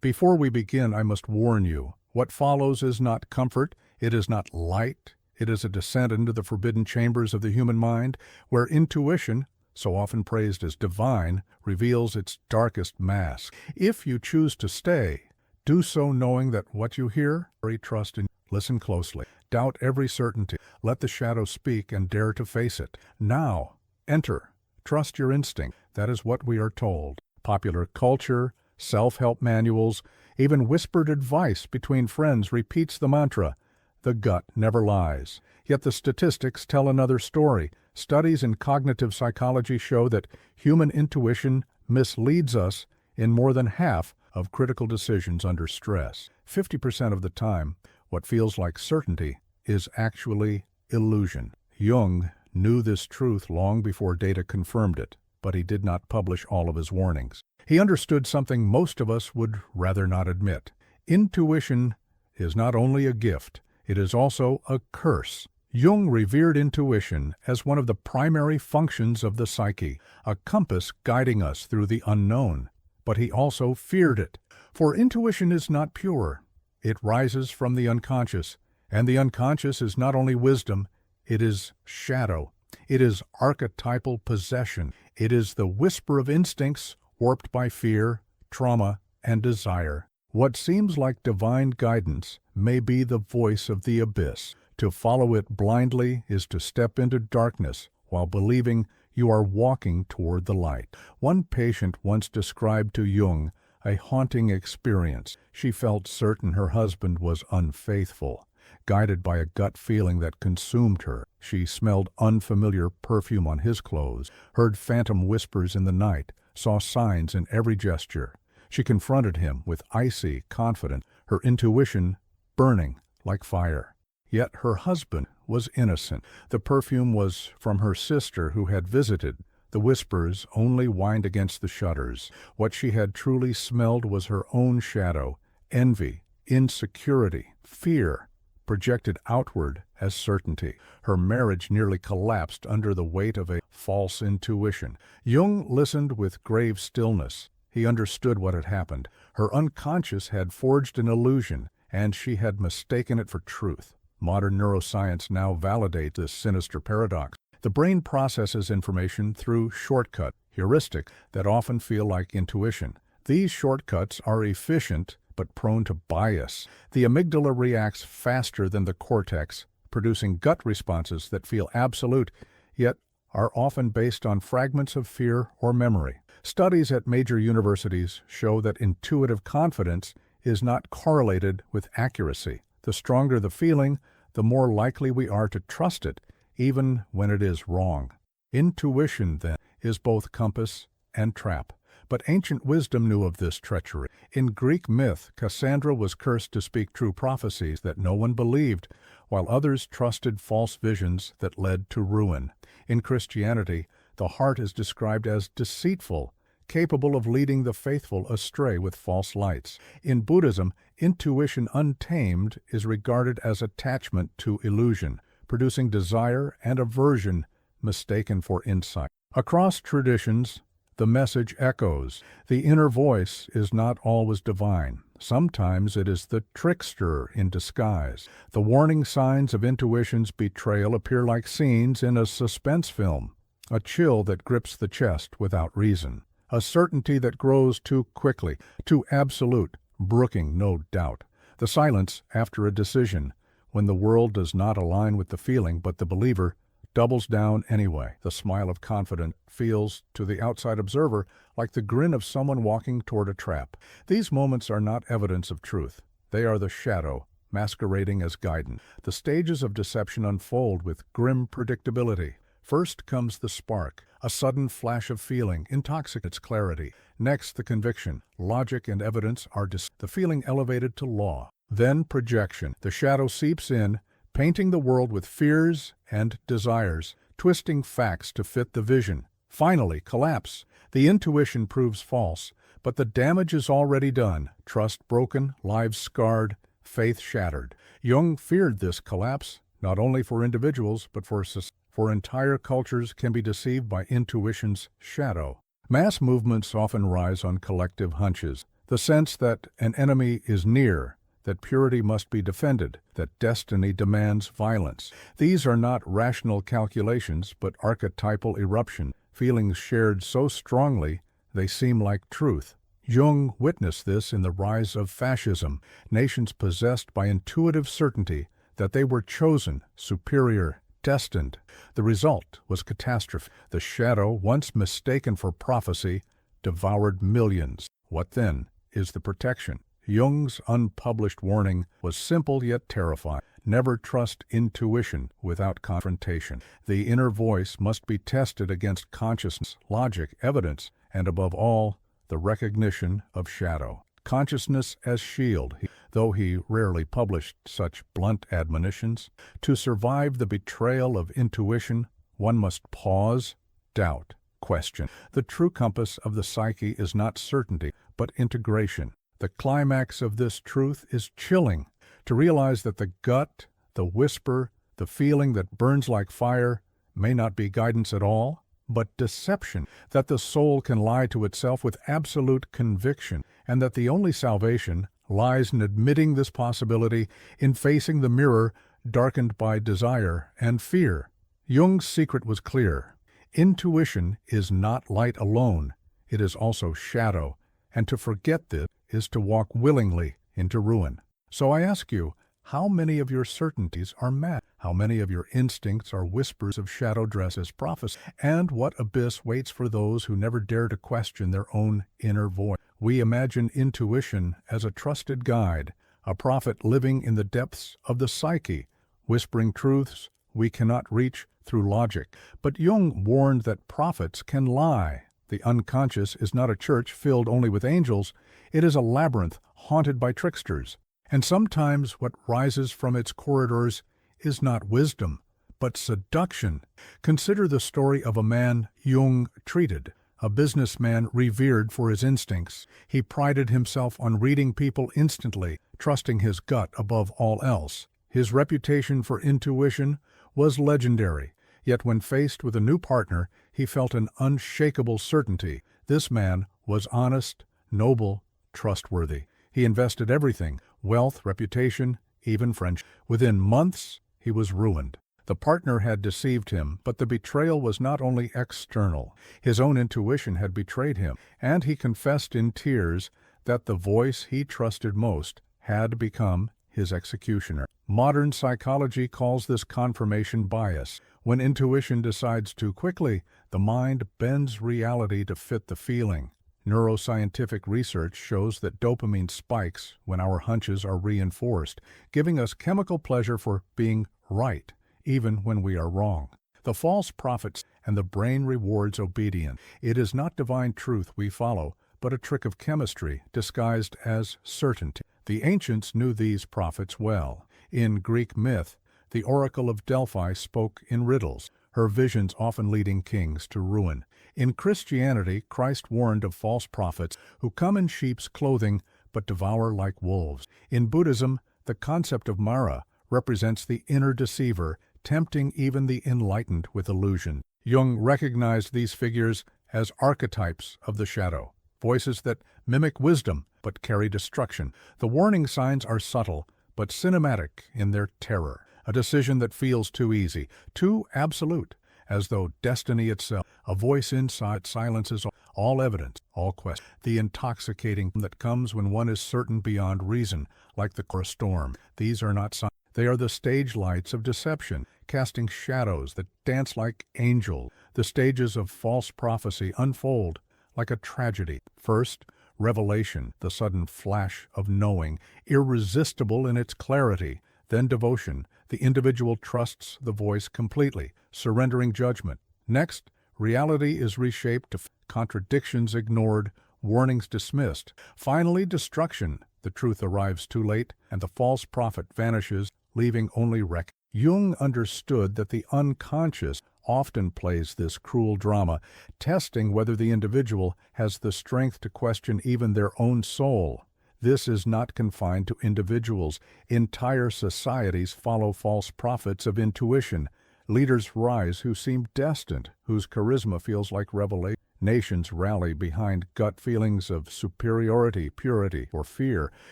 Before we begin, I must warn you, what follows is not comfort, it is not light, it is a descent into the forbidden chambers of the human mind, where intuition, so often praised as divine, reveals its darkest mask. If you choose to stay, do so knowing that what you hear, trust in. Listen closely. Doubt every certainty. Let the shadow speak and dare to face it. Now, enter. Trust your instinct. That is what we are told. Popular culture, self-help manuals, even whispered advice between friends repeats the mantra, the gut never lies. Yet the statistics tell another story. Studies in cognitive psychology show that human intuition misleads us in more than half of critical decisions under stress. 50% of the time, what feels like certainty is actually illusion. Jung knew this truth long before data confirmed it, but he did not publish all of his warnings. He understood something most of us would rather not admit. Intuition is not only a gift, it is also a curse. Jung revered intuition as one of the primary functions of the psyche, a compass guiding us through the unknown. But he also feared it, for intuition is not pure. It rises from the unconscious, and the unconscious is not only wisdom, it is shadow. It is archetypal possession. It is the whisper of instincts warped by fear, trauma, and desire. What seems like divine guidance may be the voice of the abyss. To follow it blindly is to step into darkness while believing you are walking toward the light. One patient once described to Jung a haunting experience. She felt certain her husband was unfaithful. Guided by a gut feeling that consumed her, she smelled unfamiliar perfume on his clothes, heard phantom whispers in the night, saw signs in every gesture. She confronted him with icy confidence, her intuition burning like fire. Yet her husband was innocent. The perfume was from her sister who had visited. The whispers only whined against the shutters. What she had truly smelled was her own shadow, envy, insecurity, fear, projected outward as certainty. Her marriage nearly collapsed under the weight of a false intuition. Jung listened with grave stillness. He understood what had happened. Her unconscious had forged an illusion, and she had mistaken it for truth. Modern neuroscience now validates this sinister paradox. The brain processes information through shortcut heuristics that often feel like intuition. These shortcuts are efficient but prone to bias. The amygdala reacts faster than the cortex, producing gut responses that feel absolute, yet are often based on fragments of fear or memory. Studies at major universities show that intuitive confidence is not correlated with accuracy. The stronger the feeling, the more likely we are to trust it, even when it is wrong. Intuition, then, is both compass and trap. But ancient wisdom knew of this treachery. In Greek myth, Cassandra was cursed to speak true prophecies that no one believed, while others trusted false visions that led to ruin. In Christianity, the heart is described as deceitful, capable of leading the faithful astray with false lights. In Buddhism, intuition untamed is regarded as attachment to illusion, producing desire and aversion mistaken for insight. Across traditions, the message echoes. The inner voice is not always divine. Sometimes it is the trickster in disguise. The warning signs of intuition's betrayal appear like scenes in a suspense film, a chill that grips the chest without reason, a certainty that grows too quickly, too absolute, brooking no doubt. The silence after a decision, when the world does not align with the feeling but the believer doubles down anyway. The smile of confidence feels, to the outside observer, like the grin of someone walking toward a trap. These moments are not evidence of truth. They are the shadow, masquerading as guidance. The stages of deception unfold with grim predictability. First comes the spark, a sudden flash of feeling, intoxicates clarity. Next, the conviction. Logic and evidence are the feeling elevated to law. Then projection. The shadow seeps in, painting the world with fears and desires, twisting facts to fit the vision. Finally, collapse. The intuition proves false, but the damage is already done. Trust broken, lives scarred, faith shattered. Jung feared this collapse, not only for individuals, but for entire cultures can be deceived by intuition's shadow. Mass movements often rise on collective hunches. The sense that an enemy is near, that purity must be defended, that destiny demands violence. These are not rational calculations, but archetypal eruptions, feelings shared so strongly they seem like truth. Jung witnessed this in the rise of fascism, nations possessed by intuitive certainty that they were chosen, superior, destined. The result was catastrophe. The shadow, once mistaken for prophecy, devoured millions. What then is the protection? Jung's unpublished warning was simple yet terrifying. Never trust intuition without confrontation. The inner voice must be tested against consciousness, logic, evidence, and above all, the recognition of shadow. Consciousness as shield, though he rarely published such blunt admonitions. To survive the betrayal of intuition, one must pause, doubt, question. The true compass of the psyche is not certainty, but integration. The climax of this truth is chilling. To realize that the gut, the whisper, the feeling that burns like fire may not be guidance at all, but deception, that the soul can lie to itself with absolute conviction, and that the only salvation lies in admitting this possibility, in facing the mirror darkened by desire and fear. Jung's secret was clear. Intuition is not light alone, it is also shadow, and to forget this is to walk willingly into ruin. So I ask you, how many of your certainties are mad? How many of your instincts are whispers of shadow dressed as prophecy? And what abyss waits for those who never dare to question their own inner voice? We imagine intuition as a trusted guide, a prophet living in the depths of the psyche, whispering truths we cannot reach through logic. But Jung warned that prophets can lie. The unconscious is not a church filled only with angels, it is a labyrinth haunted by tricksters. And sometimes what rises from its corridors is not wisdom, but seduction. Consider the story of a man Jung treated, a businessman revered for his instincts. He prided himself on reading people instantly, trusting his gut above all else. His reputation for intuition was legendary, yet when faced with a new partner, he felt an unshakable certainty. This man was honest, noble, trustworthy. He invested everything, wealth, reputation, even friendship. Within months, he was ruined. The partner had deceived him, but the betrayal was not only external. His own intuition had betrayed him, and he confessed in tears that the voice he trusted most had become his executioner. Modern psychology calls this confirmation bias. When intuition decides too quickly, the mind bends reality to fit the feeling. Neuroscientific research shows that dopamine spikes when our hunches are reinforced, giving us chemical pleasure for being right, even when we are wrong. The false prophets and the brain rewards obedience. It is not divine truth we follow, but a trick of chemistry disguised as certainty. The ancients knew these prophets well. In Greek myth, the oracle of Delphi spoke in riddles, her visions often leading kings to ruin. In Christianity, Christ warned of false prophets who come in sheep's clothing but devour like wolves. In Buddhism, the concept of Mara represents the inner deceiver, tempting even the enlightened with illusion. Jung recognized these figures as archetypes of the shadow, voices that mimic wisdom but carry destruction. The warning signs are subtle but cinematic in their terror. A decision that feels too easy, too absolute, as though destiny itself. A voice inside silences all evidence, all questions. The intoxicating that comes when one is certain beyond reason, like the storm. These are not signs. They are the stage lights of deception, casting shadows that dance like angels. The stages of false prophecy unfold like a tragedy. First, revelation, the sudden flash of knowing, irresistible in its clarity. Then devotion, the individual trusts the voice completely, surrendering judgment. Next, reality is reshaped to contradictions ignored, warnings dismissed. Finally, destruction. The truth arrives too late, and the false prophet vanishes, leaving only wreck. Jung understood that the unconscious often plays this cruel drama, testing whether the individual has the strength to question even their own soul. This is not confined to individuals. Entire societies follow false prophets of intuition. Leaders rise who seem destined, whose charisma feels like revelation. Nations rally behind gut feelings of superiority, purity, or fear.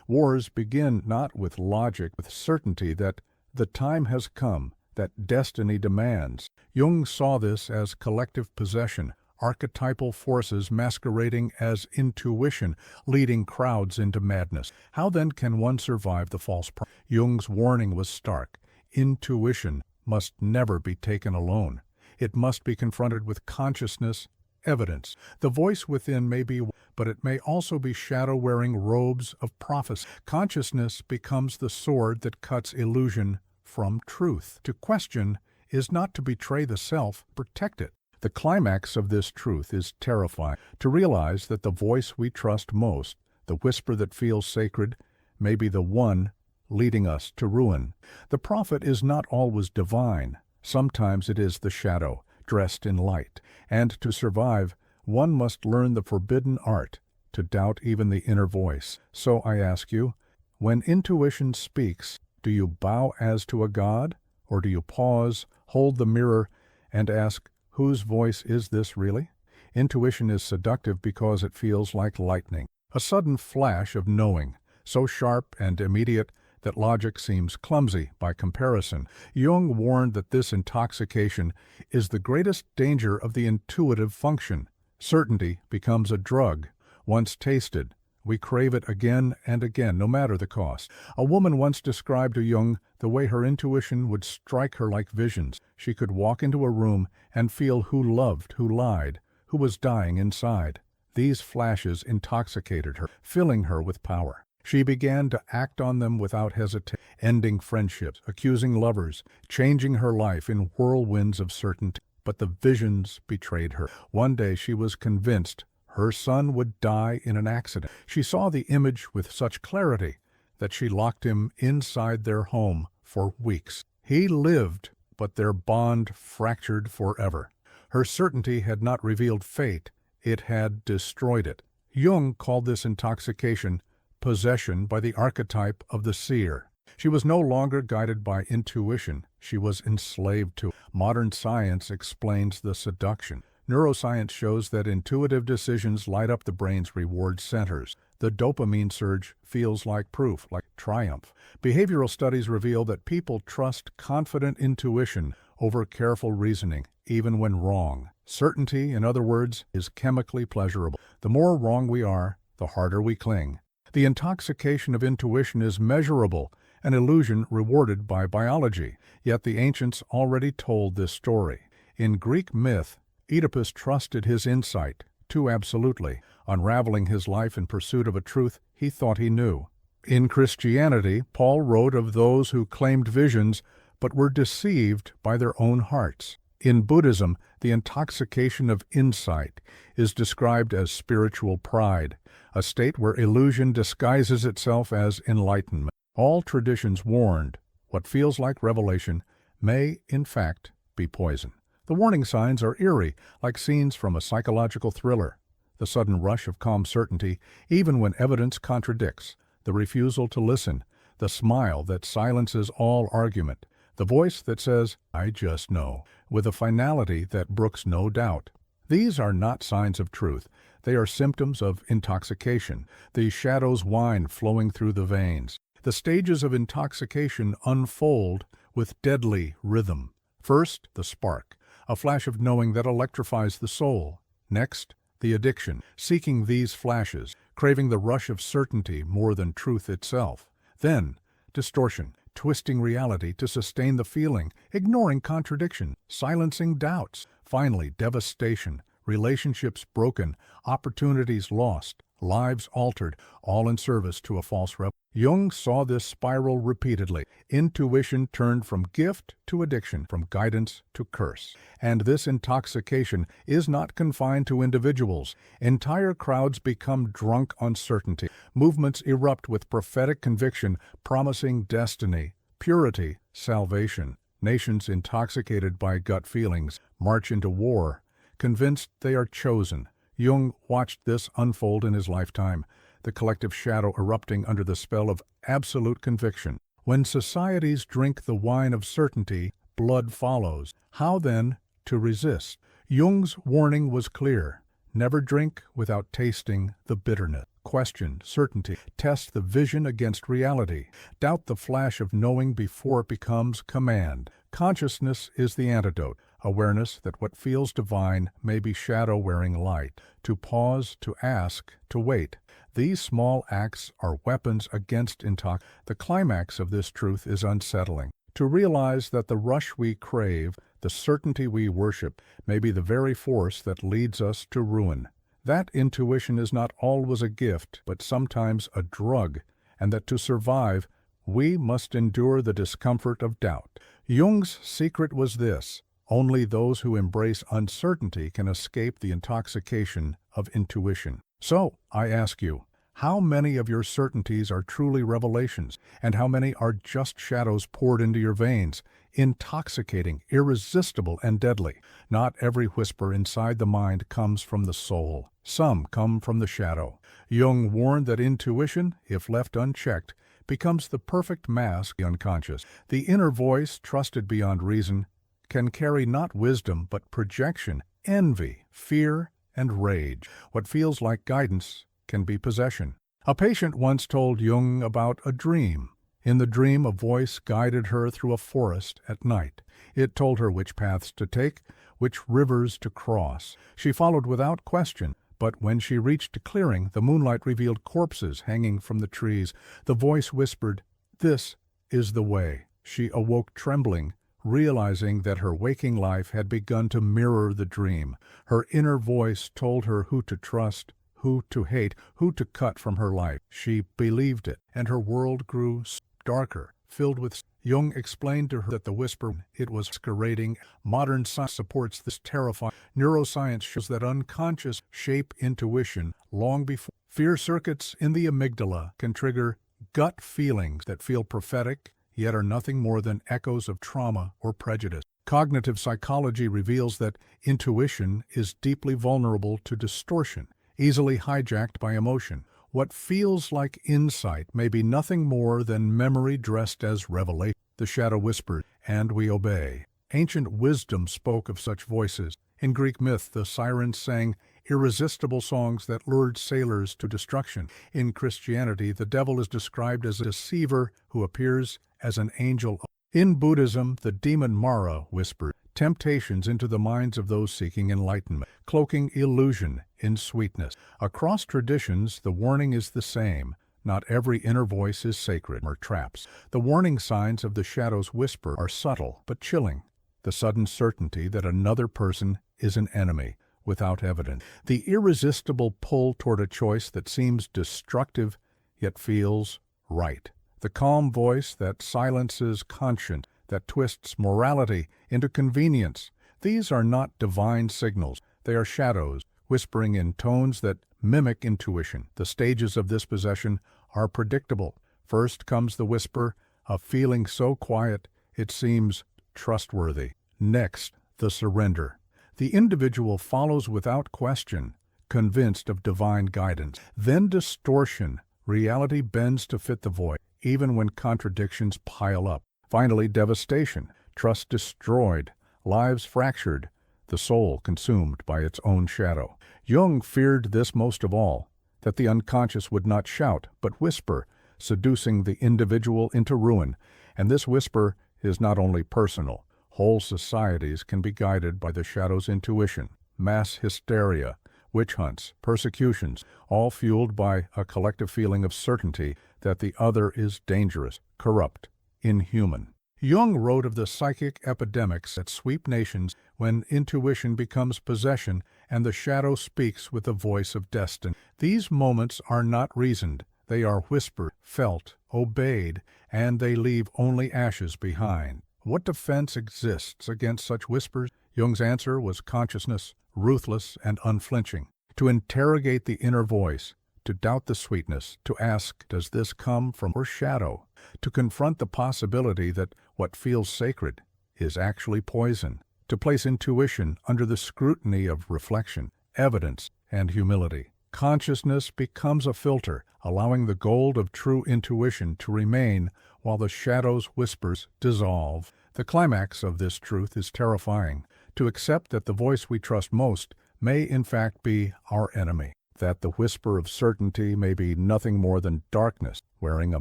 Wars begin not with logic, with certainty that the time has come, that destiny demands. Jung saw this as collective possession, archetypal forces masquerading as intuition, leading crowds into madness. How then can one survive the false promise? Jung's warning was stark. Intuition must never be taken alone. It must be confronted with consciousness, evidence. The voice within may be, but it may also be shadow-wearing robes of prophecy. Consciousness becomes the sword that cuts illusion from truth. To question is not to betray the self, protect it. The climax of this truth is terrifying. To realize that the voice we trust most, the whisper that feels sacred, may be the one leading us to ruin. The prophet is not always divine. Sometimes it is the shadow, dressed in light. And to survive, one must learn the forbidden art, to doubt even the inner voice. So I ask you, when intuition speaks, do you bow as to a god, or do you pause, hold the mirror, and ask, whose voice is this really? Intuition is seductive because it feels like lightning, a sudden flash of knowing, so sharp and immediate that logic seems clumsy by comparison. Jung warned that this intoxication is the greatest danger of the intuitive function. Certainty becomes a drug. Once tasted, we crave it again and again, no matter the cost. A woman once described to Jung the way her intuition would strike her like visions. She could walk into a room and feel who loved, who lied, who was dying inside. These flashes intoxicated her, filling her with power. She began to act on them without hesitation, ending friendships, accusing lovers, changing her life in whirlwinds of certainty. But the visions betrayed her. One day she was convinced her son would die in an accident. She saw the image with such clarity that she locked him inside their home for weeks. He lived, but their bond fractured forever. Her certainty had not revealed fate, it had destroyed it. Jung called this intoxication possession by the archetype of the seer. She was no longer guided by intuition, she was enslaved to it. Modern science explains the seduction. Neuroscience shows that intuitive decisions light up the brain's reward centers. The dopamine surge feels like proof, like triumph. Behavioral studies reveal that people trust confident intuition over careful reasoning, even when wrong. Certainty, in other words, is chemically pleasurable. The more wrong we are, the harder we cling. The intoxication of intuition is measurable, an illusion rewarded by biology. Yet the ancients already told this story. In Greek myth, Oedipus trusted his insight too absolutely, unraveling his life in pursuit of a truth he thought he knew. In Christianity, Paul wrote of those who claimed visions but were deceived by their own hearts. In Buddhism, the intoxication of insight is described as spiritual pride, a state where illusion disguises itself as enlightenment. All traditions warned, what feels like revelation may, in fact, be poison. The warning signs are eerie, like scenes from a psychological thriller. The sudden rush of calm certainty, even when evidence contradicts. The refusal to listen. The smile that silences all argument. The voice that says, I just know, with a finality that brooks no doubt. These are not signs of truth. They are symptoms of intoxication. The shadow's wine flowing through the veins. The stages of intoxication unfold with deadly rhythm. First, the spark, a flash of knowing that electrifies the soul. Next, the addiction, seeking these flashes, craving the rush of certainty more than truth itself. Then, distortion, twisting reality to sustain the feeling, ignoring contradiction, silencing doubts. Finally, devastation, relationships broken, opportunities lost, lives altered, all in service to a false revelation. Jung saw this spiral repeatedly. Intuition turned from gift to addiction, from guidance to curse. And this intoxication is not confined to individuals. Entire crowds become drunk on certainty. Movements erupt with prophetic conviction, promising destiny, purity, salvation. Nations intoxicated by gut feelings march into war, convinced they are chosen. Jung watched this unfold in his lifetime, the collective shadow erupting under the spell of absolute conviction. When societies drink the wine of certainty, blood follows. How then to resist? Jung's warning was clear. Never drink without tasting the bitterness. Question certainty. Test the vision against reality. Doubt the flash of knowing before it becomes command. Consciousness is the antidote. Awareness that what feels divine may be shadow wearing light. To pause, to ask, to wait. These small acts are weapons against intoxication. The climax of this truth is unsettling. To realize that the rush we crave, the certainty we worship, may be the very force that leads us to ruin. That intuition is not always a gift, but sometimes a drug, and that to survive, we must endure the discomfort of doubt. Jung's secret was this: only those who embrace uncertainty can escape the intoxication of intuition. So, I ask you, how many of your certainties are truly revelations, and how many are just shadows poured into your veins, intoxicating, irresistible, and deadly? Not every whisper inside the mind comes from the soul. Some come from the shadow. Jung warned that intuition, if left unchecked, becomes the perfect mask of the unconscious. The inner voice, trusted beyond reason, can carry not wisdom but projection, envy, fear, and rage. What feels like guidance can be possession. A patient once told Jung about a dream. In the dream, a voice guided her through a forest at night. It told her which paths to take, which rivers to cross. She followed without question, but when she reached a clearing, the moonlight revealed corpses hanging from the trees. The voice whispered, "This is the way." She awoke trembling, realizing that her waking life had begun to mirror the dream. Her inner voice told her who to trust, who to hate, who to cut from her life. She believed it, and her world grew darker, filled with. Jung explained to her that the whisper, it was masquerading. Modern science supports this terrifying. Neuroscience shows that unconscious shape intuition long before. Fear circuits in the amygdala can trigger gut feelings that feel prophetic, yet are nothing more than echoes of trauma or prejudice. Cognitive psychology reveals that intuition is deeply vulnerable to distortion, easily hijacked by emotion. What feels like insight may be nothing more than memory dressed as revelation. The shadow whispered, and we obey. Ancient wisdom spoke of such voices. In Greek myth, the sirens sang irresistible songs that lured sailors to destruction. In Christianity, the devil is described as a deceiver who appears as an angel. In Buddhism, the demon Mara whispered temptations into the minds of those seeking enlightenment, cloaking illusion in sweetness. Across traditions, the warning is the same. Not every inner voice is sacred or traps. The warning signs of the shadow's whisper are subtle but chilling. The sudden certainty that another person is an enemy without evidence. The irresistible pull toward a choice that seems destructive yet feels right. The calm voice that silences conscience, that twists morality into convenience. These are not divine signals. They are shadows, whispering in tones that mimic intuition. The stages of this possession are predictable. First comes the whisper, a feeling so quiet it seems trustworthy. Next, the surrender. The individual follows without question, convinced of divine guidance. Then distortion. Reality bends to fit the voice, even when contradictions pile up. Finally, devastation. Trust destroyed, lives fractured, the soul consumed by its own shadow. Jung feared this most of all, that the unconscious would not shout, but whisper, seducing the individual into ruin. And this whisper is not only personal. Whole societies can be guided by the shadow's intuition. Mass hysteria, witch hunts, persecutions, all fueled by a collective feeling of certainty that the other is dangerous, corrupt, inhuman. Jung wrote of the psychic epidemics that sweep nations when intuition becomes possession and the shadow speaks with the voice of destiny. These moments are not reasoned. They are whispered, felt, obeyed, and they leave only ashes behind. What defense exists against such whispers? Jung's answer was consciousness, ruthless and unflinching. To interrogate the inner voice, to doubt the sweetness, to ask, does this come from our shadow? To confront the possibility that what feels sacred is actually poison. To place intuition under the scrutiny of reflection, evidence, and humility. Consciousness becomes a filter, allowing the gold of true intuition to remain while the shadow's whispers dissolve. The climax of this truth is terrifying. To accept that the voice we trust most may in fact be our enemy, that the whisper of certainty may be nothing more than darkness wearing a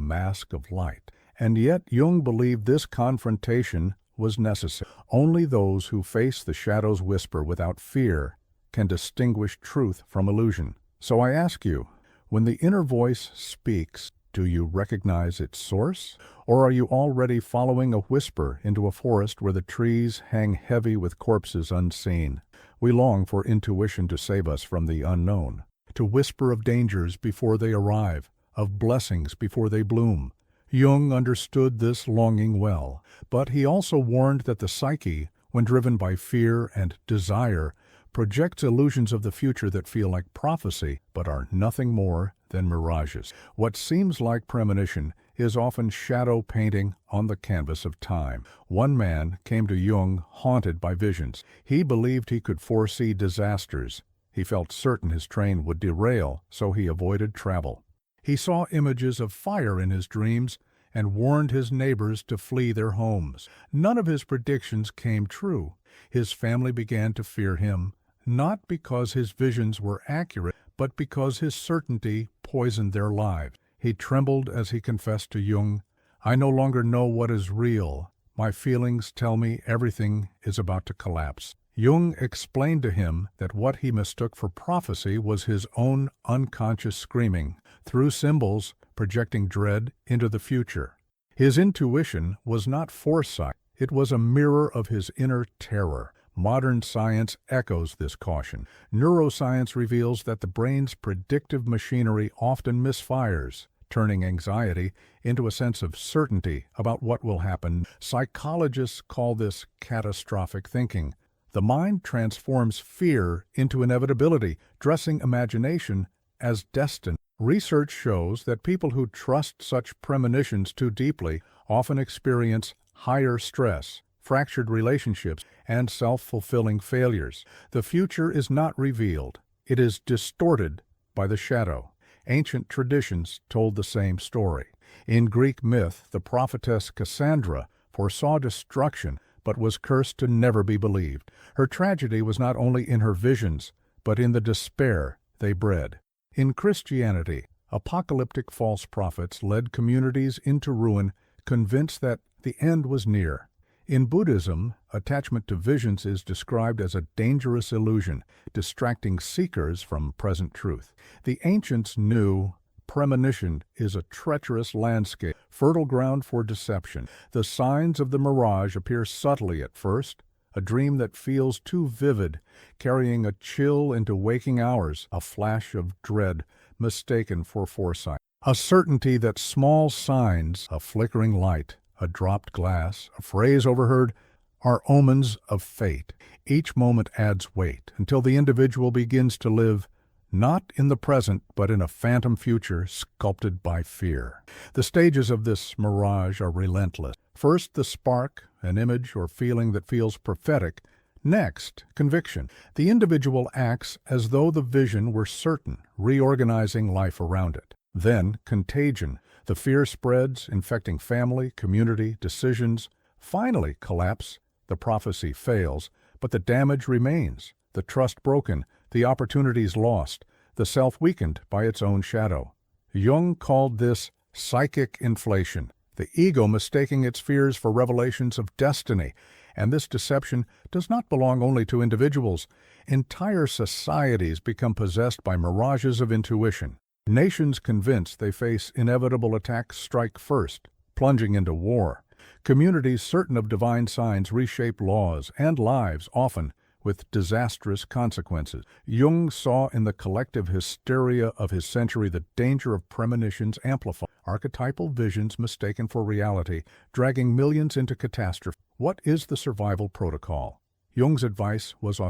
mask of light. And yet Jung believed this confrontation was necessary. Only those who face the shadow's whisper without fear can distinguish truth from illusion. So I ask you, when the inner voice speaks, do you recognize its source? Or are you already following a whisper into a forest where the trees hang heavy with corpses unseen? We long for intuition to save us from the unknown, to whisper of dangers before they arrive, of blessings before they bloom. Jung understood this longing well, but he also warned that the psyche, when driven by fear and desire, projects illusions of the future that feel like prophecy, but are nothing more than mirages. What seems like premonition is often shadow painting on the canvas of time. One man came to Jung haunted by visions. He believed he could foresee disasters. He felt certain his train would derail, so he avoided travel. He saw images of fire in his dreams and warned his neighbors to flee their homes. None of his predictions came true. His family began to fear him, not because his visions were accurate, but because his certainty poisoned their lives. He trembled as he confessed to Jung, "I no longer know what is real. My feelings tell me everything is about to collapse." Jung explained to him that what he mistook for prophecy was his own unconscious screaming, through symbols projecting dread into the future. His intuition was not foresight. It was a mirror of his inner terror. Modern science echoes this caution. Neuroscience reveals that the brain's predictive machinery often misfires, turning anxiety into a sense of certainty about what will happen. Psychologists call this catastrophic thinking. The mind transforms fear into inevitability, dressing imagination as destiny. Research shows that people who trust such premonitions too deeply often experience higher stress, fractured relationships, and self-fulfilling failures. The future is not revealed. It is distorted by the shadow. Ancient traditions told the same story. In Greek myth, the prophetess Cassandra foresaw destruction, but was cursed to never be believed. Her tragedy was not only in her visions, but in the despair they bred. In Christianity, apocalyptic false prophets led communities into ruin, convinced that the end was near. In Buddhism, attachment to visions is described as a dangerous illusion, distracting seekers from present truth. The ancients knew premonition is a treacherous landscape, fertile ground for deception. The signs of the mirage appear subtly at first, a dream that feels too vivid, carrying a chill into waking hours, a flash of dread mistaken for foresight. A certainty that small signs, a flickering light, a dropped glass, a phrase overheard, are omens of fate. Each moment adds weight until the individual begins to live not in the present, but in a phantom future sculpted by fear. The stages of this mirage are relentless. First, the spark, an image or feeling that feels prophetic. Next, conviction. The individual acts as though the vision were certain, reorganizing life around it. Then, contagion. The fear spreads, infecting family, community, decisions. Finally, collapse. The prophecy fails, but the damage remains. The trust broken, the opportunities lost, the self weakened by its own shadow. Jung called this psychic inflation, the ego mistaking its fears for revelations of destiny. And this deception does not belong only to individuals. Entire societies become possessed by mirages of intuition. Nations convinced they face inevitable attacks strike first, plunging into war. Communities certain of divine signs reshape laws and lives, often with disastrous consequences. Jung saw in the collective hysteria of his century the danger of premonitions amplified, archetypal visions mistaken for reality, dragging millions into catastrophe. What is the survival protocol? Jung's advice was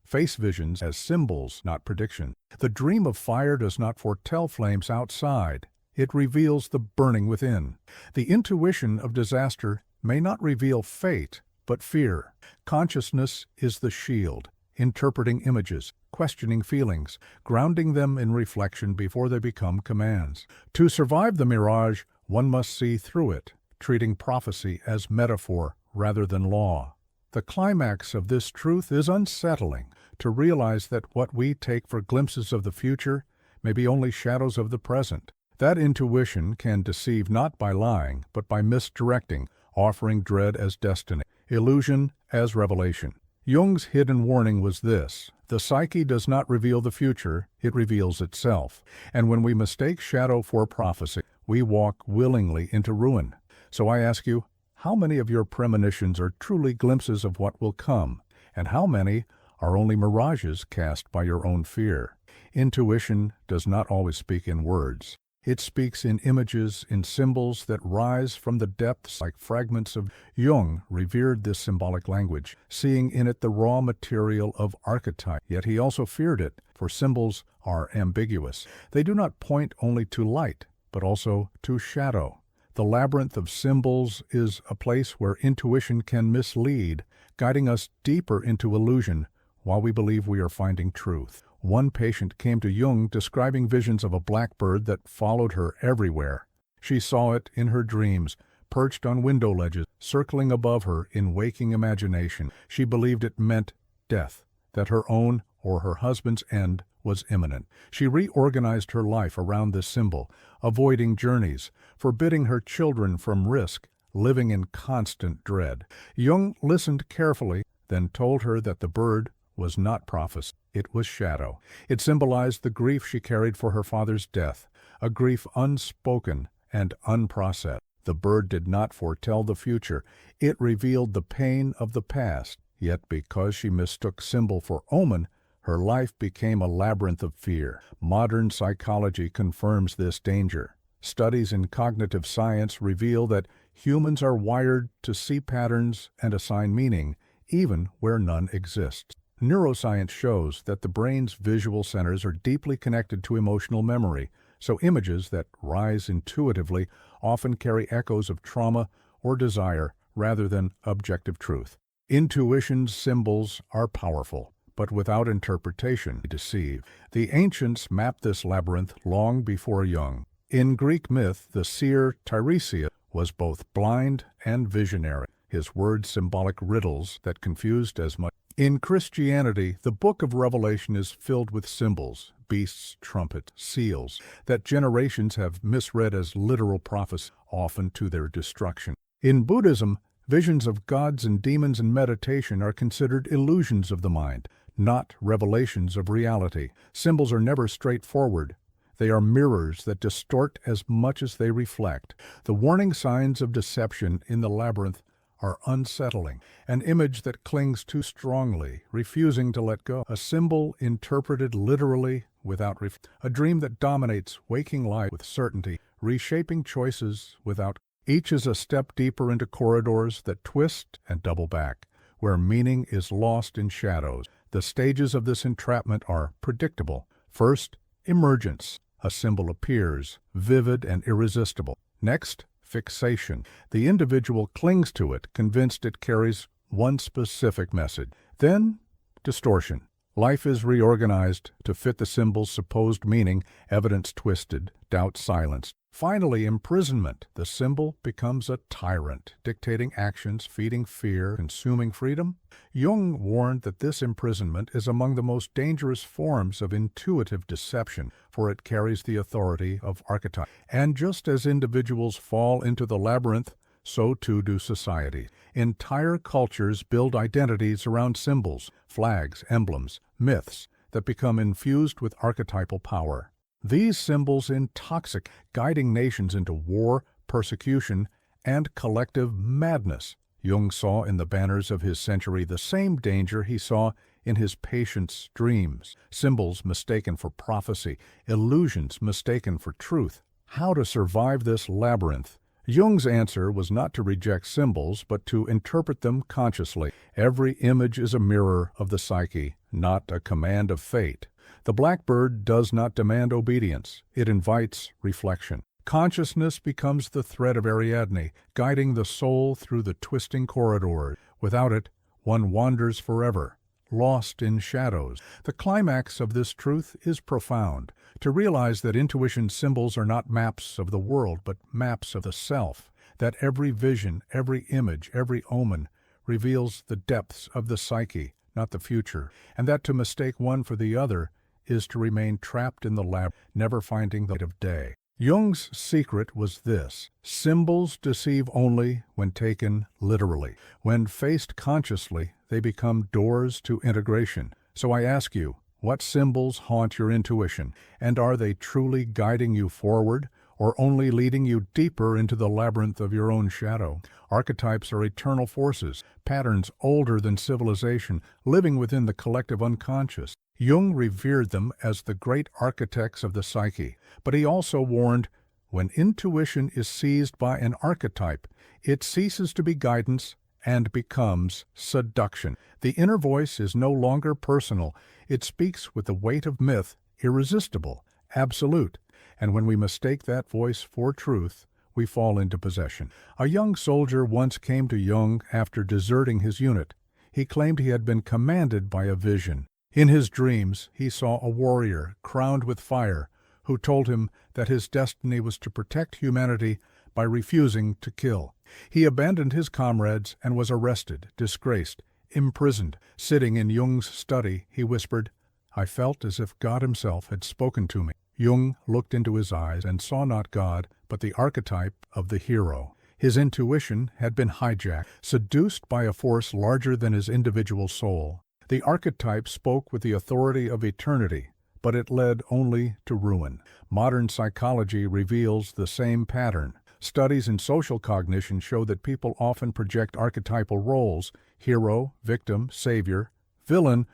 face visions as symbols, not predictions. The dream of fire does not foretell flames outside. It reveals the burning within. The intuition of disaster may not reveal fate, but fear. Consciousness is the shield, interpreting images, questioning feelings, grounding them in reflection before they become commands. To survive the mirage, one must see through it, treating prophecy as metaphor rather than law. The climax of this truth is unsettling. to realize that what we take for glimpses of the future may be only shadows of the present. That intuition can deceive not by lying, but by misdirecting, offering dread as destiny, illusion as revelation. Jung's hidden warning was this: the psyche does not reveal the future, it reveals itself. And when we mistake shadow for prophecy, we walk willingly into ruin. So I ask you, how many of your premonitions are truly glimpses of what will come, and how many are only mirages cast by your own fear? Intuition does not always speak in words. It speaks in images, in symbols that rise from the depths like fragments of. Jung revered this symbolic language, seeing in it the raw material of archetype. Yet he also feared it, for symbols are ambiguous. They do not point only to light, but also to shadow. The labyrinth of symbols is a place where intuition can mislead, guiding us deeper into illusion while we believe we are finding truth. One patient came to Jung describing visions of a blackbird that followed her everywhere. She saw it in her dreams, perched on window ledges, circling above her in waking imagination. She believed it meant death, that her own or her husband's end was imminent. She reorganized her life around this symbol, avoiding journeys, forbidding her children from risk, living in constant dread. Jung listened carefully, then told her that the bird was not prophecy, it was shadow. It symbolized the grief she carried for her father's death, a grief unspoken and unprocessed. The bird did not foretell the future, it revealed the pain of the past. Yet because she mistook symbol for omen, her life became a labyrinth of fear. Modern psychology confirms this danger. Studies in cognitive science reveal that humans are wired to see patterns and assign meaning, even where none exists. Neuroscience shows that the brain's visual centers are deeply connected to emotional memory, so images that rise intuitively often carry echoes of trauma or desire rather than objective truth. Intuition's symbols are powerful, but without interpretation, they deceive. The ancients mapped this labyrinth long before Jung. In Greek myth, the seer Tiresias was both blind and visionary, his words symbolic riddles that confused as much. In Christianity, the book of Revelation is filled with symbols, beasts, trumpets, seals, that generations have misread as literal prophecy, often to their destruction. In Buddhism, visions of gods and demons in meditation are considered illusions of the mind, not revelations of reality. Symbols are never straightforward. They are mirrors that distort as much as they reflect. The warning signs of deception in the labyrinth are unsettling. An image that clings too strongly, refusing to let go. A symbol interpreted literally without a dream that dominates waking life with certainty, reshaping choices without. Each is a step deeper into corridors that twist and double back, where meaning is lost in shadows. The stages of this entrapment are predictable. First, emergence. A symbol appears, vivid and irresistible. Next, fixation. The individual clings to it, convinced it carries one specific message. Then, distortion. Life is reorganized to fit the symbol's supposed meaning, evidence twisted, doubt silenced. Finally, imprisonment. The symbol becomes a tyrant, dictating actions, feeding fear, consuming freedom. Jung warned that this imprisonment is among the most dangerous forms of intuitive deception, for it carries the authority of archetype. And just as individuals fall into the labyrinth, so too do society. Entire cultures build identities around symbols, flags, emblems, myths that become infused with archetypal power. These symbols intoxicate, guiding nations into war, persecution, and collective madness. Jung saw in the banners of his century the same danger he saw in his patients' dreams. Symbols mistaken for prophecy, illusions mistaken for truth. How to survive this labyrinth? Jung's answer was not to reject symbols, but to interpret them consciously. Every image is a mirror of the psyche, not a command of fate. The blackbird does not demand obedience. It invites reflection. Consciousness becomes the thread of Ariadne, guiding the soul through the twisting corridors. Without it, one wanders forever, lost in shadows. The climax of this truth is profound. To realize that intuition symbols are not maps of the world, but maps of the self. That every vision, every image, every omen reveals the depths of the psyche, not the future, and that to mistake one for the other is to remain trapped in the lab, never finding the light of day. Jung's secret was this: symbols deceive only when taken literally. When faced consciously, they become doors to integration. So I ask you, what symbols haunt your intuition, and are they truly guiding you forward, or only leading you deeper into the labyrinth of your own shadow? Archetypes are eternal forces, patterns older than civilization, living within the collective unconscious. Jung revered them as the great architects of the psyche, but he also warned, when intuition is seized by an archetype, it ceases to be guidance and becomes seduction. The inner voice is no longer personal. It speaks with the weight of myth, irresistible, absolute. And when we mistake that voice for truth, we fall into possession. A young soldier once came to Jung after deserting his unit. He claimed he had been commanded by a vision. In his dreams, he saw a warrior crowned with fire who told him that his destiny was to protect humanity by refusing to kill. He abandoned his comrades and was arrested, disgraced, imprisoned. Sitting in Jung's study, he whispered, "I felt as if God himself had spoken to me." Jung looked into his eyes and saw not God, but the archetype of the hero. His intuition had been hijacked, seduced by a force larger than his individual soul. The archetype spoke with the authority of eternity, but it led only to ruin. Modern psychology reveals the same pattern. Studies in social cognition show that people often project archetypal roles, hero, victim, savior, villain,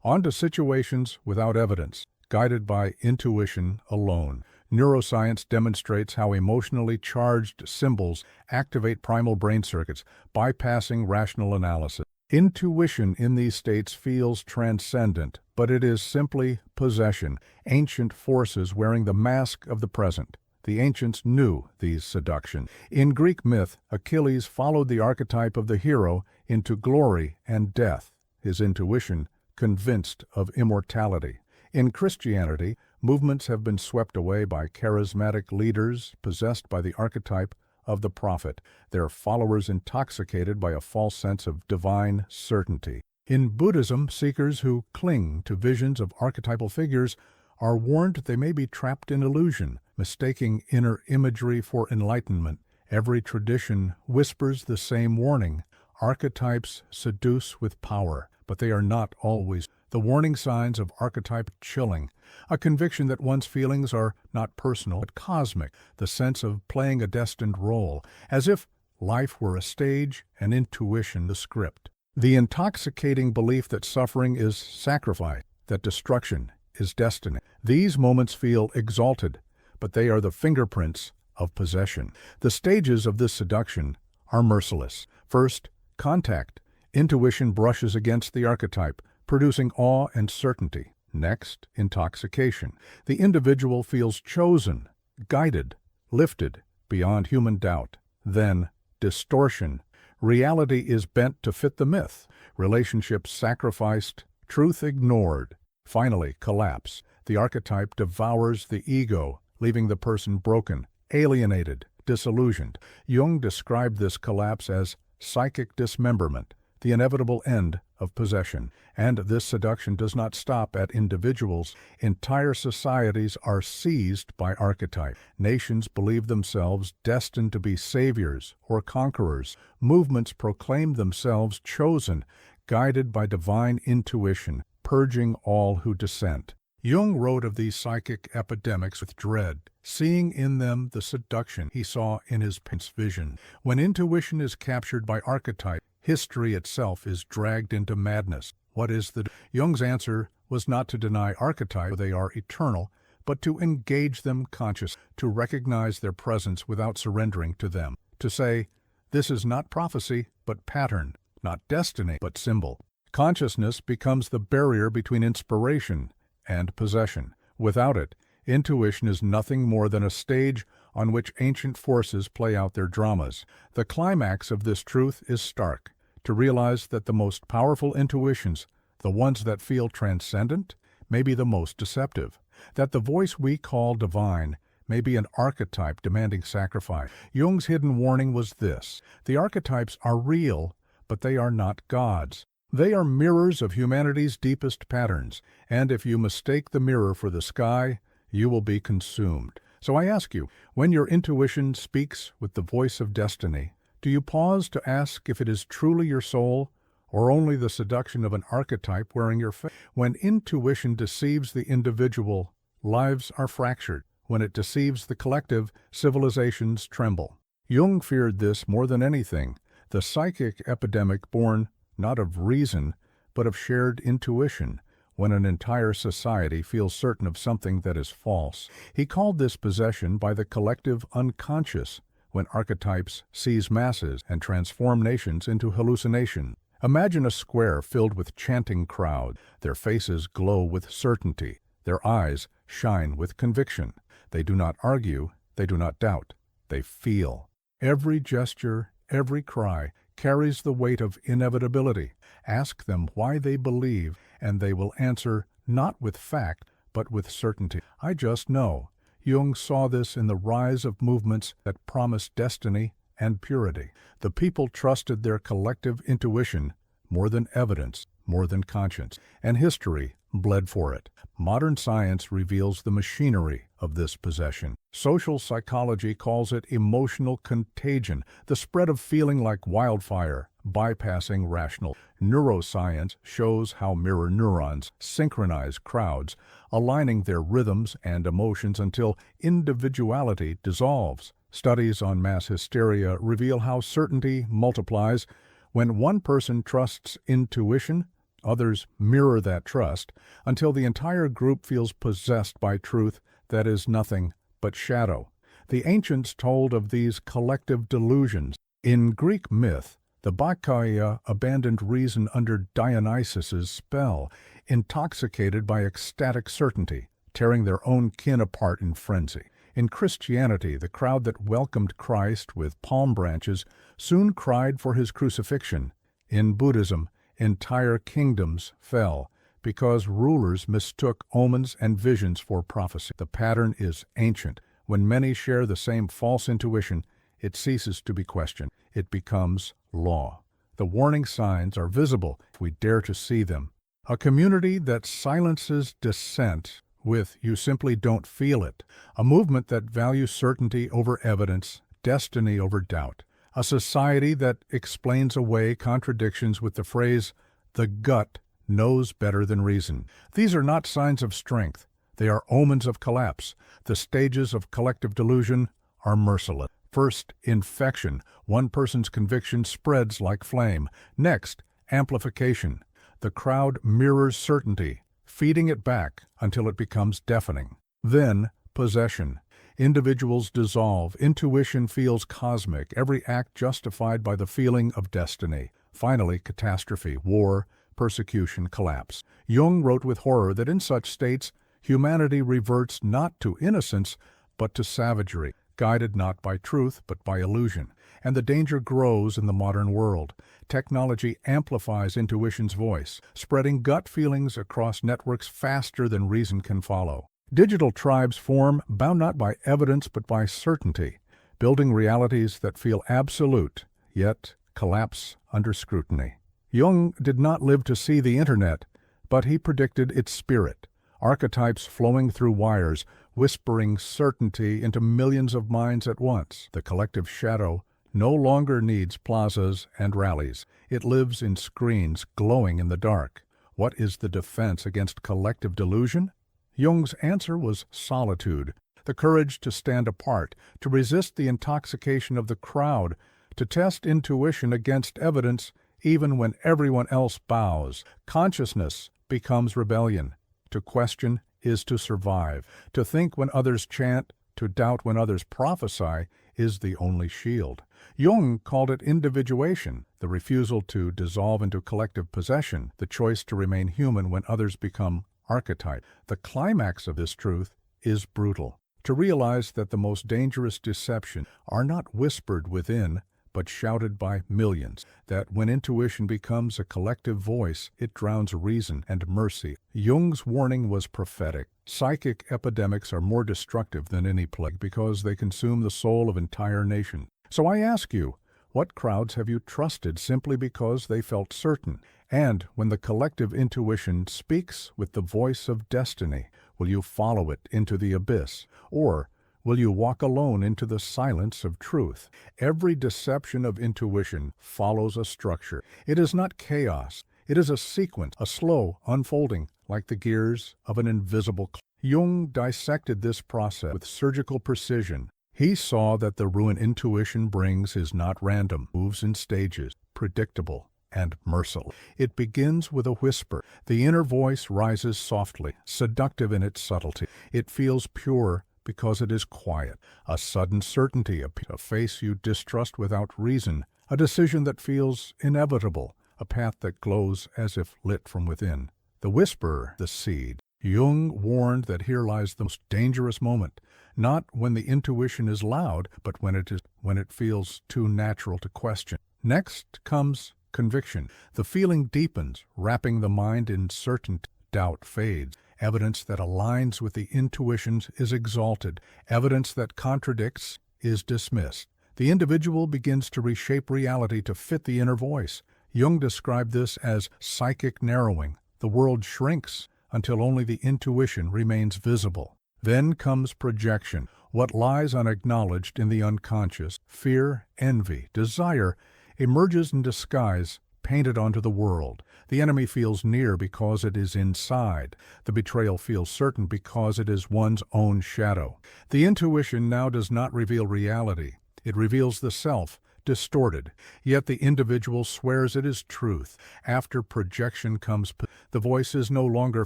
onto situations without evidence, guided by intuition alone. Neuroscience demonstrates how emotionally charged symbols activate primal brain circuits, bypassing rational analysis. Intuition in these states feels transcendent, but it is simply possession, ancient forces wearing the mask of the present. The ancients knew these seductions. In Greek myth, Achilles followed the archetype of the hero into glory and death, his intuition convinced of immortality. In Christianity, movements have been swept away by charismatic leaders possessed by the archetype of the prophet, their followers intoxicated by a false sense of divine certainty. In Buddhism, seekers who cling to visions of archetypal figures are warned they may be trapped in illusion, mistaking inner imagery for enlightenment. Every tradition whispers the same warning. Archetypes seduce with power, but they are not always. The warning signs of archetype chilling, a conviction that one's feelings are not personal but cosmic, the sense of playing a destined role, as if life were a stage and intuition the script. The intoxicating belief that suffering is sacrifice, that destruction is destiny. These moments feel exalted, but they are the fingerprints of possession. The stages of this seduction are merciless. First, contact. Intuition brushes against the archetype, producing awe and certainty. Next, intoxication. The individual feels chosen, guided, lifted beyond human doubt. Then, distortion. Reality is bent to fit the myth. Relationships sacrificed, truth ignored. Finally, collapse. The archetype devours the ego, leaving the person broken, alienated, disillusioned. Jung described this collapse as psychic dismemberment, the inevitable end of possession. And this seduction does not stop at individuals. Entire societies are seized by archetype. Nations believe themselves destined to be saviors or conquerors. Movements proclaim themselves chosen, guided by divine intuition, purging all who dissent. Jung wrote of these psychic epidemics with dread, seeing in them the seduction he saw in his vision. When intuition is captured by archetype, history itself is dragged into madness. What is the... Jung's answer was not to deny archetypes, they are eternal, but to engage them consciously, to recognize their presence without surrendering to them, to say, this is not prophecy, but pattern, not destiny, but symbol. Consciousness becomes the barrier between inspiration and possession. Without it, intuition is nothing more than a stage on which ancient forces play out their dramas. The climax of this truth is stark, to realize that the most powerful intuitions, the ones that feel transcendent, may be the most deceptive, that the voice we call divine may be an archetype demanding sacrifice. Jung's hidden warning was this: the archetypes are real, but they are not gods. They are mirrors of humanity's deepest patterns, and if you mistake the mirror for the sky, you will be consumed. So I ask you, when your intuition speaks with the voice of destiny, do you pause to ask if it is truly your soul, or only the seduction of an archetype wearing your face? When intuition deceives the individual, lives are fractured. When it deceives the collective, civilizations tremble. Jung feared this more than anything, the psychic epidemic born not of reason, but of shared intuition, when an entire society feels certain of something that is false. He called this possession by the collective unconscious, when archetypes seize masses and transform nations into hallucination. Imagine a square filled with chanting crowds. Their faces glow with certainty. Their eyes shine with conviction. They do not argue. They do not doubt. They feel. Every gesture, every cry carries the weight of inevitability. Ask them why they believe, and they will answer not with fact, but with certainty. I just know. Jung saw this in the rise of movements that promised destiny and purity. The people trusted their collective intuition more than evidence, more than conscience, and history bled for it. Modern science reveals the machinery of this possession. Social psychology calls it emotional contagion, the spread of feeling like wildfire, bypassing rational. Neuroscience shows how mirror neurons synchronize crowds, aligning their rhythms and emotions until individuality dissolves. Studies on mass hysteria reveal how certainty multiplies. When one person trusts intuition, others mirror that trust until the entire group feels possessed by truth that is nothing but shadow. The ancients told of these collective delusions. In Greek myth, the Bacchae abandoned reason under Dionysus's spell, intoxicated by ecstatic certainty, tearing their own kin apart in frenzy. In Christianity, the crowd that welcomed Christ with palm branches soon cried for his crucifixion. In Buddhism, entire kingdoms fell because rulers mistook omens and visions for prophecy. The pattern is ancient. When many share the same false intuition, it ceases to be questioned. It becomes law. The warning signs are visible if we dare to see them. A community that silences dissent with "you simply don't feel it." A movement that values certainty over evidence, destiny over doubt. A society that explains away contradictions with the phrase, "the gut knows better than reason." These are not signs of strength. They are omens of collapse. The stages of collective delusion are merciless. First, infection. One person's conviction spreads like flame. Next, amplification. The crowd mirrors certainty, feeding it back until it becomes deafening. Then, possession. Individuals dissolve. Intuition feels cosmic, every act justified by the feeling of destiny. Finally, catastrophe, war, persecution, collapse. Jung wrote with horror that in such states, humanity reverts not to innocence, but to savagery, guided not by truth, but by illusion. And the danger grows in the modern world. Technology amplifies intuition's voice, spreading gut feelings across networks faster than reason can follow. Digital tribes form, bound not by evidence but by certainty, building realities that feel absolute, yet collapse under scrutiny. Jung did not live to see the internet, but he predicted its spirit. Archetypes flowing through wires, whispering certainty into millions of minds at once. The collective shadow no longer needs plazas and rallies. It lives in screens glowing in the dark. What is the defense against collective delusion? Jung's answer was solitude, the courage to stand apart, to resist the intoxication of the crowd, to test intuition against evidence even when everyone else bows. Consciousness becomes rebellion. To question is to survive. To think when others chant, to doubt when others prophesy, is the only shield. Jung called it individuation, the refusal to dissolve into collective possession, the choice to remain human when others become archetype. The climax of this truth is brutal. To realize that the most dangerous deceptions are not whispered within, but shouted by millions. That when intuition becomes a collective voice, it drowns reason and mercy. Jung's warning was prophetic. Psychic epidemics are more destructive than any plague because they consume the soul of entire nations. So I ask you, What crowds have you trusted simply because they felt certain? And when the collective intuition speaks with the voice of destiny, will you follow it into the abyss? Or will you walk alone into the silence of truth? Every deception of intuition follows a structure. It is not chaos. It is a sequence, a slow unfolding, like the gears of an invisible clock. Jung dissected this process with surgical precision. He saw that the ruin intuition brings is not random, moves in stages, predictable and merciless. It begins with a whisper. The inner voice rises softly, seductive in its subtlety. It feels pure because it is quiet. A sudden certainty, a face you distrust without reason, a decision that feels inevitable, a path that glows as if lit from within. The whisper, the seed. Jung warned that here lies the most dangerous moment, not when the intuition is loud, but when it feels too natural to question. Next comes conviction. The feeling deepens, wrapping the mind in certainty. Doubt fades. Evidence that aligns with the intuitions is exalted. Evidence that contradicts is dismissed. The individual begins to reshape reality to fit the inner voice. Jung described this as psychic narrowing. The world shrinks until only the intuition remains visible. Then comes projection, what lies unacknowledged in the unconscious. Fear, envy, desire emerges in disguise, painted onto the world. The enemy feels near because it is inside. The betrayal feels certain because it is one's own shadow. The intuition now does not reveal reality. It reveals the self, distorted, yet the individual swears it is truth. After projection comes the voice is no longer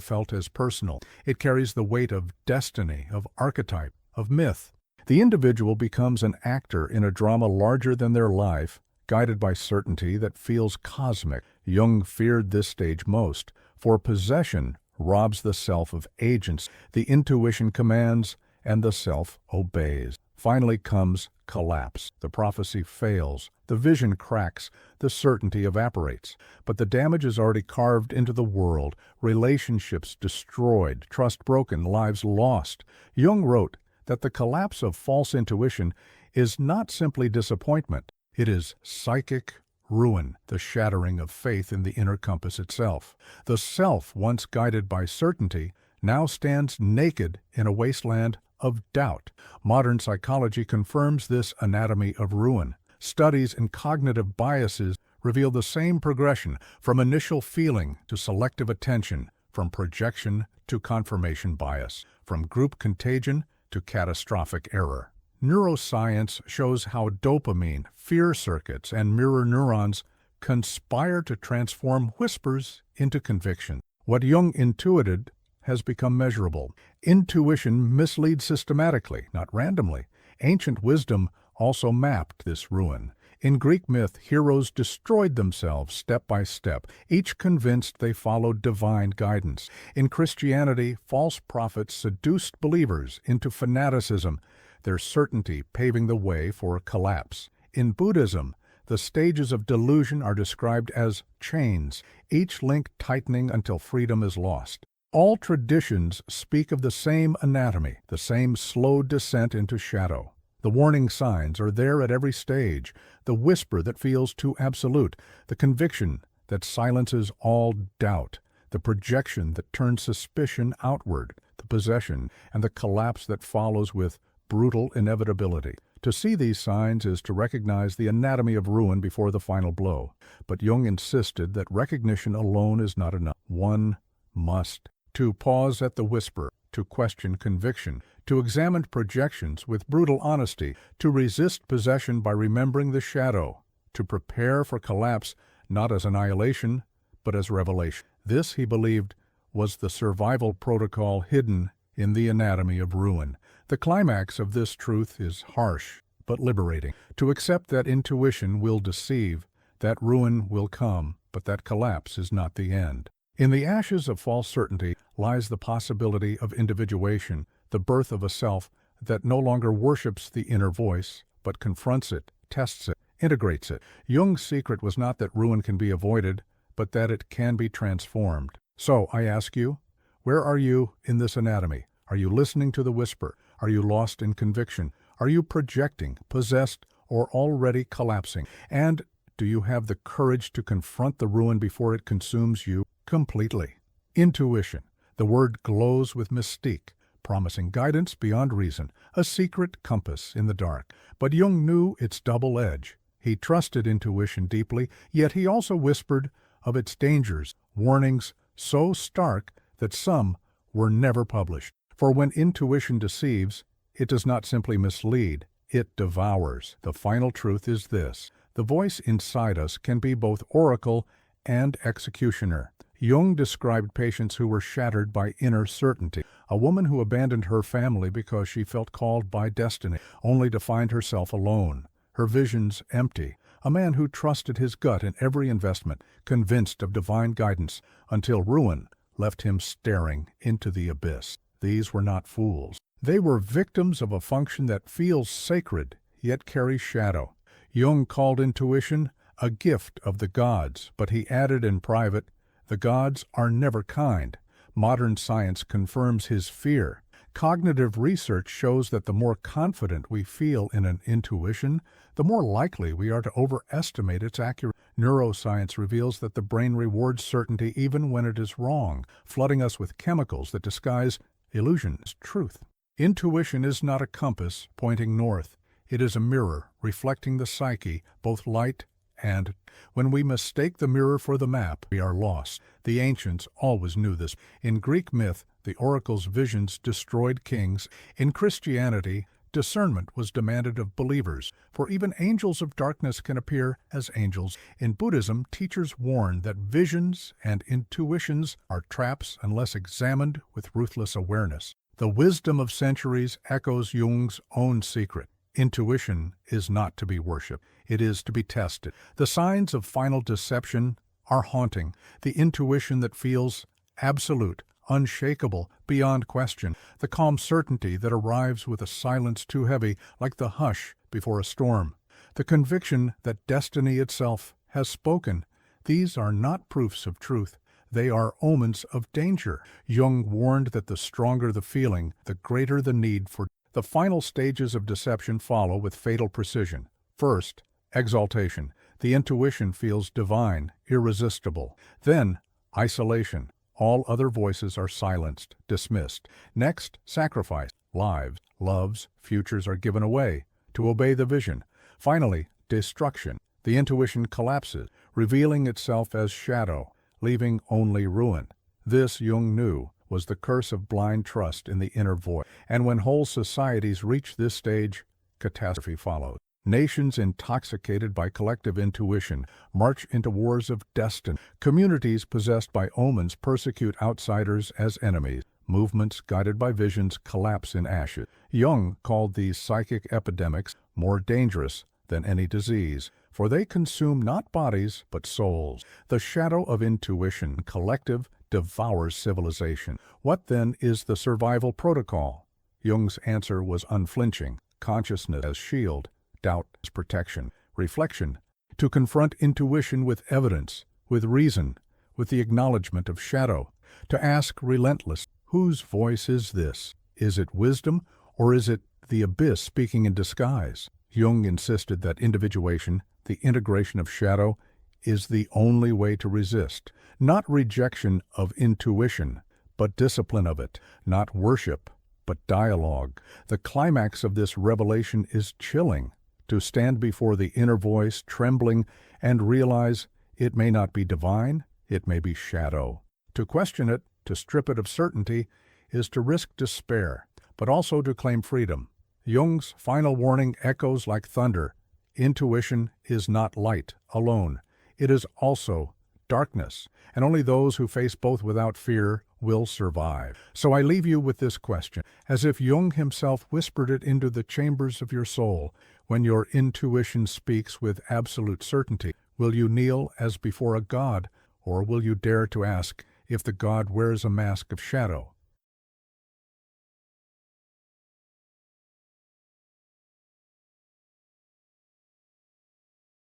felt as personal. It carries the weight of destiny, of archetype, of myth. The individual becomes an actor in a drama larger than their life, guided by certainty that feels cosmic. Jung feared this stage most, for possession robs the self of agency. The intuition commands, and the self obeys. Finally comes collapse. The prophecy fails, the vision cracks, the certainty evaporates. But the damage is already carved into the world, relationships destroyed, trust broken, lives lost. Jung wrote that the collapse of false intuition is not simply disappointment, it is psychic ruin, the shattering of faith in the inner compass itself. The self, once guided by certainty, now stands naked in a wasteland of doubt. Modern psychology confirms this anatomy of ruin. Studies in cognitive biases reveal the same progression, from initial feeling to selective attention, from projection to confirmation bias, from group contagion to catastrophic error. Neuroscience shows how dopamine, fear circuits, and mirror neurons conspire to transform whispers into conviction. What Jung intuited has become measurable. Intuition misleads systematically, not randomly. Ancient wisdom also mapped this ruin. In Greek myth, heroes destroyed themselves step by step, each convinced they followed divine guidance. In Christianity, false prophets seduced believers into fanaticism, their certainty paving the way for a collapse. In Buddhism, the stages of delusion are described as chains, each link tightening until freedom is lost. All traditions speak of the same anatomy, the same slow descent into shadow. The warning signs are there at every stage, the whisper that feels too absolute, the conviction that silences all doubt, the projection that turns suspicion outward, the possession and the collapse that follows with brutal inevitability. To see these signs is to recognize the anatomy of ruin before the final blow. But Jung insisted that recognition alone is not enough. One must to pause at the whisper, to question conviction, to examine projections with brutal honesty, to resist possession by remembering the shadow, to prepare for collapse not as annihilation, but as revelation. This, he believed, was the survival protocol hidden in the anatomy of ruin. The climax of this truth is harsh, but liberating. To accept that intuition will deceive, that ruin will come, but that collapse is not the end. In the ashes of false certainty lies the possibility of individuation, the birth of a self that no longer worships the inner voice, but confronts it, tests it, integrates it. Jung's secret was not that ruin can be avoided, but that it can be transformed. So, I ask you, where are you in this anatomy? Are you listening to the whisper? Are you lost in conviction? Are you projecting, possessed, or already collapsing? And do you have the courage to confront the ruin before it consumes you completely? Intuition. The word glows with mystique, promising guidance beyond reason, a secret compass in the dark. But Jung knew its double edge. He trusted intuition deeply, yet he also whispered of its dangers, warnings so stark that some were never published. For when intuition deceives, it does not simply mislead, it devours. The final truth is this: the voice inside us can be both oracle and executioner. Jung described patients who were shattered by inner certainty. A woman who abandoned her family because she felt called by destiny, only to find herself alone, her visions empty. A man who trusted his gut in every investment, convinced of divine guidance, until ruin left him staring into the abyss. These were not fools. They were victims of a function that feels sacred, yet carries shadow. Jung called intuition a gift of the gods, but he added in private, the gods are never kind. Modern science confirms his fear. Cognitive research shows that the more confident we feel in an intuition, the more likely we are to overestimate its accuracy. Neuroscience reveals that the brain rewards certainty even when it is wrong, flooding us with chemicals that disguise illusion as truth. Intuition is not a compass pointing north. It is a mirror reflecting the psyche, both light and when we mistake the mirror for the map, we are lost. The ancients always knew this. In Greek myth, the oracle's visions destroyed kings. In Christianity, discernment was demanded of believers, for even angels of darkness can appear as angels. In Buddhism, teachers warn that visions and intuitions are traps unless examined with ruthless awareness. The wisdom of centuries echoes Jung's own secret. Intuition is not to be worshipped. It is to be tested. The signs of final deception are haunting. The intuition that feels absolute, unshakable, beyond question. The calm certainty that arrives with a silence too heavy, like the hush before a storm. The conviction that destiny itself has spoken. These are not proofs of truth. They are omens of danger. Jung warned that the stronger the feeling, the greater the need for. The final stages of deception follow with fatal precision. First, exaltation. The intuition feels divine, irresistible. Then, isolation. All other voices are silenced, dismissed. Next, sacrifice. Lives, loves, futures are given away to obey the vision. Finally, destruction. The intuition collapses, revealing itself as shadow, leaving only ruin. This, Jung knew, was the curse of blind trust in the inner voice. And when whole societies reach this stage, catastrophe follows. Nations intoxicated by collective intuition march into wars of destiny. Communities possessed by omens persecute outsiders as enemies. Movements guided by visions collapse in ashes. Jung called these psychic epidemics more dangerous than any disease, for they consume not bodies but souls. The shadow of intuition, collective, devours civilization. What then is the survival protocol? Jung's answer was unflinching. Consciousness as shield, doubt as protection, reflection. To confront intuition with evidence, with reason, with the acknowledgement of shadow. To ask relentless, whose voice is this? Is it wisdom, or is it the abyss speaking in disguise? Jung insisted that individuation, the integration of shadow, is the only way to resist. Not rejection of intuition, but discipline of it. Not worship, but dialogue. The climax of this revelation is chilling. To stand before the inner voice, trembling, and realize it may not be divine, it may be shadow. To question it, to strip it of certainty, is to risk despair, but also to claim freedom. Jung's final warning echoes like thunder. Intuition is not light alone. It is also darkness, and only those who face both without fear will survive. So I leave you with this question, as if Jung himself whispered it into the chambers of your soul. When your intuition speaks with absolute certainty, will you kneel as before a god, or will you dare to ask if the god wears a mask of shadow?